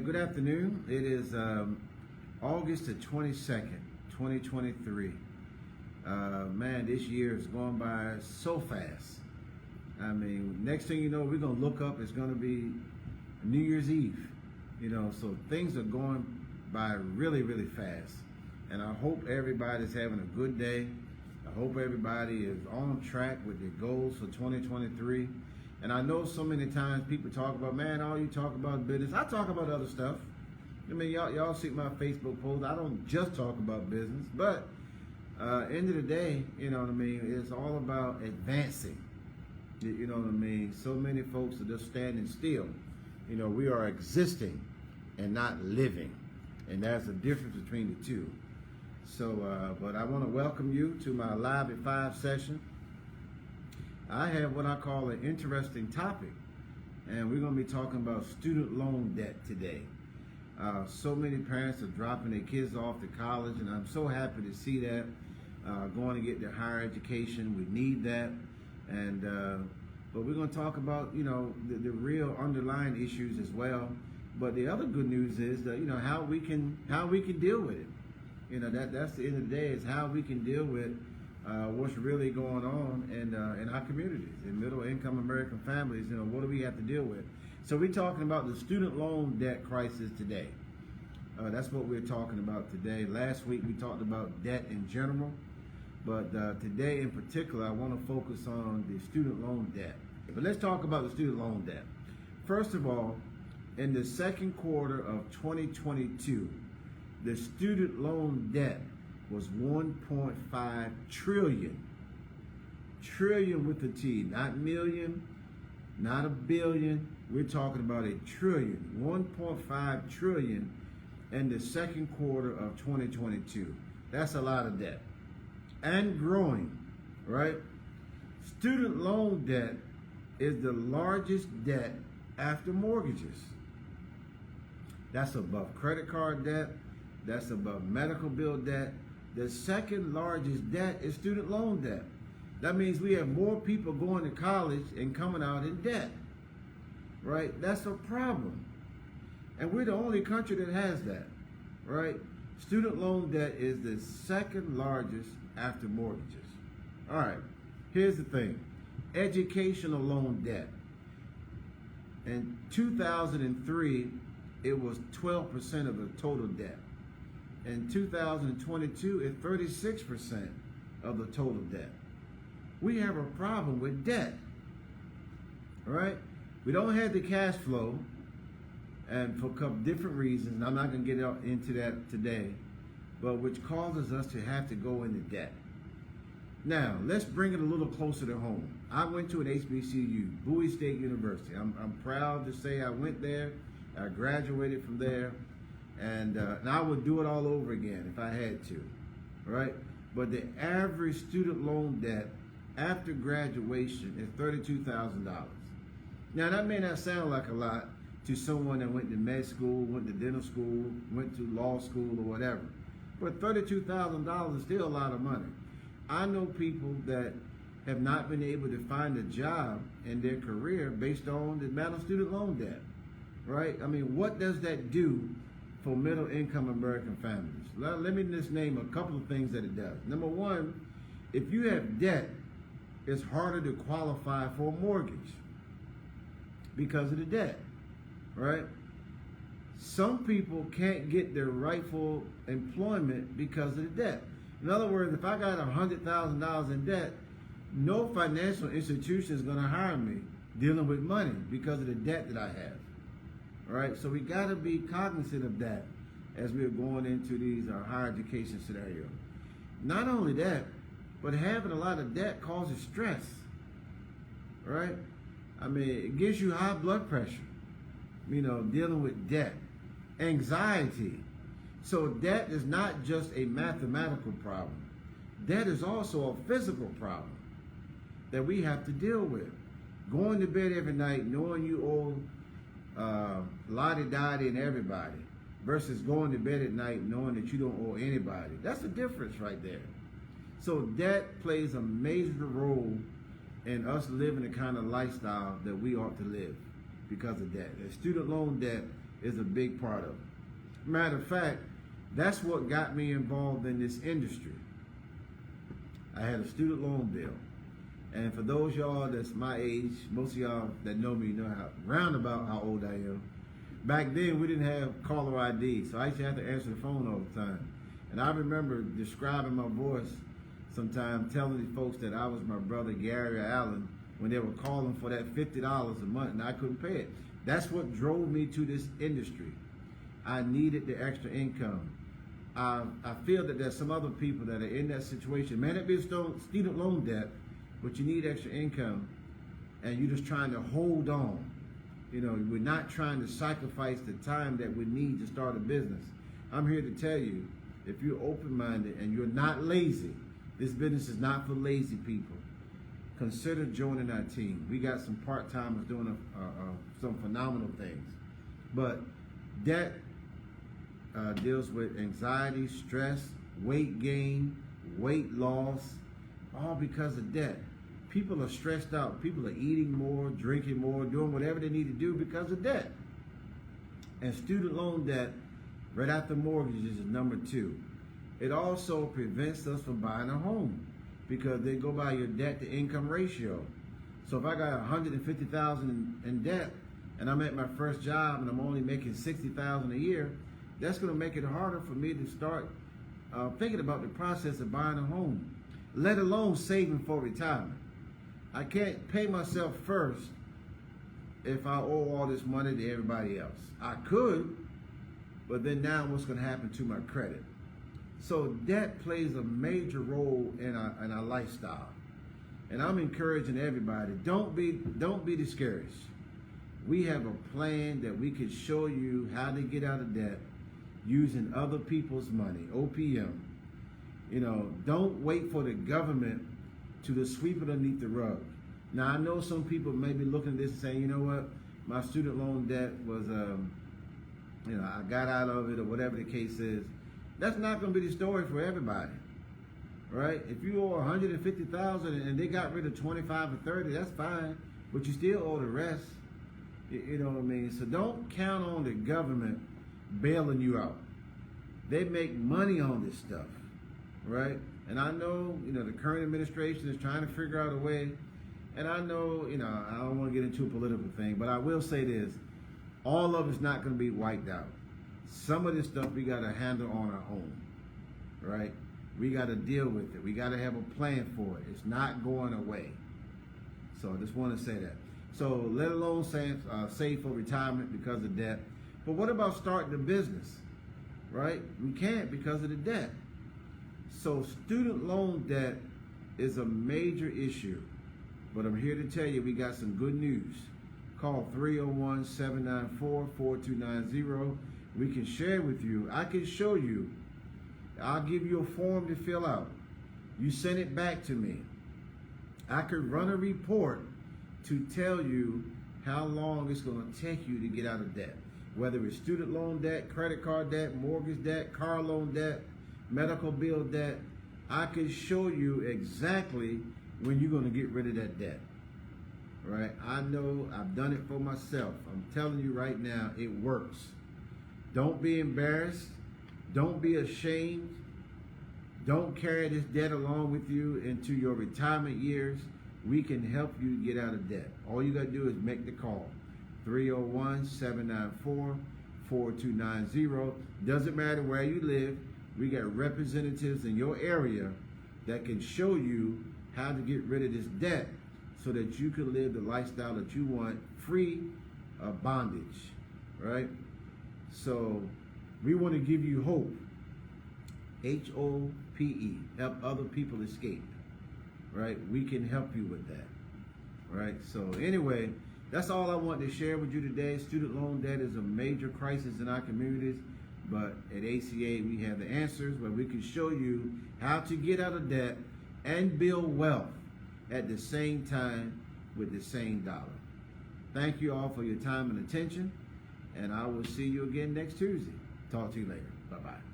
Good afternoon. It is August the 22nd, 2023. Man, this year is going by so fast. I mean, next thing you know, we're going to look up, it's going to be New Year's Eve. So things are going by really, really fast. And I hope everybody's having a good day. I hope everybody is on track with their goals for 2023. And I know so many times people talk about, man, all you talk about business. I talk about other stuff. I mean, y'all see my Facebook post. I don't just talk about business, but end of the day, you know what I mean, it's all about advancing. You know what I mean? So many folks are just standing still. We are existing and not living. And there's a difference between the two. So, but I want to welcome you to my Live at 5 session. I have what I call an interesting topic, and we're going to be talking about student loan debt today. So many parents are dropping their kids off to college, and I'm so happy to see that, going to get their higher education. We need that, and but we're going to talk about the real underlying issues as well. But the other good news is that how we can deal with it. That's the end of the day, is how we can deal with what's really going on in our communities, in middle-income American families. What do we have to deal with? So we're talking about the student loan debt crisis today. That's what we're talking about today. Last week we talked about debt in general, but today in particular I want to focus on the student loan debt. But let's talk about the student loan debt. First of all, in the second quarter of 2022, the student loan debt was 1.5 trillion. Trillion with a T, not million, not a billion. We're talking about a trillion, 1.5 trillion in the second quarter of 2022. That's a lot of debt. And growing, right? Student loan debt is the largest debt after mortgages. That's above credit card debt. That's above medical bill debt. The second largest debt is student loan debt. That means we have more people going to college and coming out in debt, right? That's a problem. And we're the only country that has that, right? Student loan debt is the second largest after mortgages. All right, here's the thing. Educational loan debt. In 2003, it was 12% of the total debt. In 2022, it's 36% of the total debt. We have a problem with debt, all right? We don't have the cash flow, and for a couple different reasons, and I'm not going to get into that today, but which causes us to have to go into debt. Now, let's bring it a little closer to home. I went to an HBCU, Bowie State University. I'm proud to say I went there. I graduated from there. And I would do it all over again if I had to, right? But the average student loan debt after graduation is $32,000. Now, that may not sound like a lot to someone that went to med school, went to dental school, went to law school or whatever. But $32,000 is still a lot of money. I know people that have not been able to find a job in their career based on the amount of student loan debt, right? I mean, what does that do for middle-income American families? Let me just name a couple of things that it does. Number one, if you have debt, it's harder to qualify for a mortgage because of the debt, right? Some people can't get their rightful employment because of the debt. In other words, if I got $100,000 in debt, no financial institution is going to hire me dealing with money because of the debt that I have. All right, so we got to be cognizant of that as we're going into these higher education scenarios. Not only that, but having a lot of debt causes stress, right? I mean, it gives you high blood pressure, dealing with debt, anxiety. So debt is not just a mathematical problem. Debt is also a physical problem that we have to deal with. Going to bed every night knowing you owe lottie-dottie and everybody versus going to bed at night knowing that you don't owe anybody. That's the difference right there. So debt plays a major role in us living the kind of lifestyle that we ought to live because of debt. The student loan debt is a big part of it. Matter of fact, that's what got me involved in this industry. I had a student loan bill. And for those y'all that's my age, most of y'all that know me know roundabout how old I am. Back then, we didn't have caller ID, so I used to have to answer the phone all the time. And I remember describing my voice sometimes, telling these folks that I was my brother Gary or Allen when they were calling for that $50 a month and I couldn't pay it. That's what drove me to this industry. I needed the extra income. I feel that there's some other people that are in that situation. Man, it be student loan debt, but you need extra income and you're just trying to hold on. You know, we're not trying to sacrifice the time that we need to start a business. I'm here to tell you, if you're open-minded and you're not lazy, this business is not for lazy people. Consider joining our team. We got some part-timers doing some phenomenal things. But debt deals with anxiety, stress, weight gain, weight loss, all because of debt. People are stressed out. People are eating more, drinking more, doing whatever they need to do because of debt. And student loan debt, right after mortgages, is number 2. It also prevents us from buying a home because they go by your debt to income ratio. So if I got $150,000 in debt and I'm at my first job and I'm only making $60,000 a year, that's going to make it harder for me to start thinking about the process of buying a home, let alone saving for retirement. I can't pay myself first if I owe all this money to everybody else. I could, but then now what's going to happen to my credit? So debt plays a major role in our lifestyle. And I'm encouraging everybody, don't be discouraged. We have a plan that we can show you how to get out of debt using other people's money, OPM. You know, don't wait for the government to just sweep it underneath the rug. Now, I know some people may be looking at this and saying, you know what, my student loan debt was, you know, I got out of it or whatever the case is. That's not going to be the story for everybody, right? If you owe $150,000 and they got rid of 25 or 30, that's fine, but you still owe the rest. You know what I mean? So don't count on the government bailing you out. They make money on this stuff, right? And I know, you know, the current administration is trying to figure out a way. And I know, you know, I don't want to get into a political thing, but I will say this. All of it's not going to be wiped out. Some of this stuff we got to handle on our own, right? We got to deal with it. We got to have a plan for it. It's not going away. So I just want to say that. So let alone save for retirement because of debt. But what about starting a business, right? We can't because of the debt. So student loan debt is a major issue. But I'm here to tell you we got some good news. Call 301-794-4290. We can share with you. I can show you. I'll give you a form to fill out. You send it back to me. I could run a report to tell you how long it's going to take you to get out of debt. Whether it's student loan debt, credit card debt, mortgage debt, car loan debt, medical bill debt, I can show you exactly when you're going to get rid of that debt. Right? I know I've done it for myself. I'm telling you right now, it works. Don't be embarrassed. Don't be ashamed. Don't carry this debt along with you into your retirement years. We can help you get out of debt. All you got to do is make the call. 301-794-4290. Doesn't matter where you live. We got representatives in your area that can show you how to get rid of this debt so that you can live the lifestyle that you want, free of bondage, right? So we want to give you hope. HOPE, help other people escape, right? We can help you with that, right? So anyway, that's all I wanted to share with you today. Student loan debt is a major crisis in our communities, but at ACA we have the answers where we can show you how to get out of debt and build wealth at the same time with the same dollar. Thank you all for your time and attention, and I will see you again next Tuesday. Talk to you later. Bye-bye.